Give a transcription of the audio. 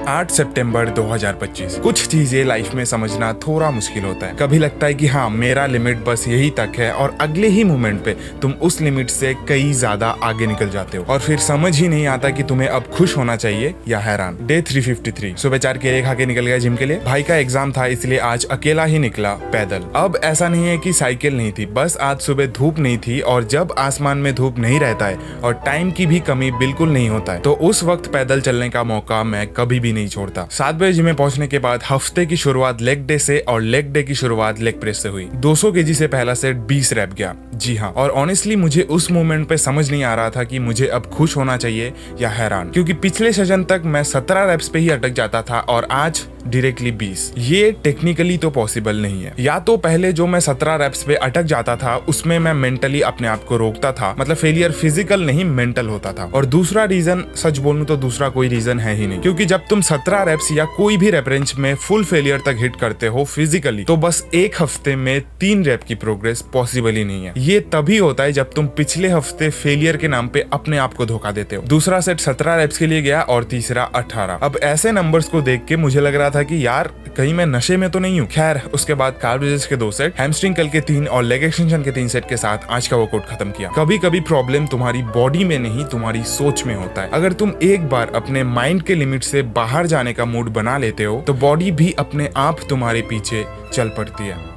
8 सितंबर 2025। कुछ चीजें लाइफ में समझना थोड़ा मुश्किल होता है। कभी लगता है कि हाँ, मेरा लिमिट बस यही तक है, और अगले ही मोमेंट पे तुम उस लिमिट से कई ज्यादा आगे निकल जाते हो और फिर समझ ही नहीं आता कि तुम्हें अब खुश होना चाहिए या हैरान। डे 353। सुबह 4 केले खा के निकल गया जिम के लिए। भाई का एग्जाम था, इसलिए आज अकेला ही निकला पैदल। अब ऐसा नहीं है कि साइकिल नहीं थी, बस आज सुबह धूप नहीं थी, और जब आसमान में धूप नहीं रहता है और टाइम की भी कमी बिल्कुल नहीं होता है, तो उस वक्त पैदल चलने का मौका मैं कभी भी नहीं छोड़ता। 7 बजे जिम में पहुंचने के बाद हफ्ते की शुरुआत लेग डे से, और लेग डे की शुरुआत लेग प्रेस से हुई। 200 केजी से पहला सेट 20 रैप गया। जी हाँ, और ऑनेस्टली मुझे उस मोमेंट पे समझ नहीं आ रहा था कि मुझे अब खुश होना चाहिए या हैरान, क्योंकि पिछले सेशन तक मैं 17 रैप्स पे ही अटक जाता था और आज डायरेक्टली 20। ये टेक्निकली तो पॉसिबल नहीं है। या तो पहले जो मैं 17 रैप्स पे अटक जाता था उसमें मैं मेंटली अपने आप को रोकता था, मतलब फेलियर फिजिकल नहीं मेंटल होता था। और दूसरा रीजन, सच बोलूं तो दूसरा कोई रीजन है ही नहीं, क्योंकि जब तुम 17 रैप्स या कोई भी रैप रेंज में फुल फेलियर तक हिट करते हो फिजिकली, तो बस एक हफ्ते में 3 रैप की प्रोग्रेस पॉसिबल ही नहीं है। ये तभी होता है जब तुम पिछले हफ्ते फेलियर के नाम पे अपने आप को धोखा देते हो। दूसरा सेट 17 रैप्स के लिए गया और तीसरा 18। अब ऐसे नंबर्स को देख के मुझे लग रहा था कि यार कहीं मैं नशे में तो नहीं हूँ। खैर, उसके बाद कार्डियोस के 2 सेट, हैमस्ट्रिंग कर्ल के 3 और लेग एक्सटेंशन के 3 सेट के साथ आज का वर्कआउट खत्म किया। कभी कभी प्रॉब्लम तुम्हारी बॉडी में नहीं, तुम्हारी सोच में होता है। अगर तुम एक बार अपने माइंड के लिमिट से बाहर जाने का मूड बना लेते हो, तो बॉडी भी अपने आप तुम्हारे पीछे चल पड़ती है।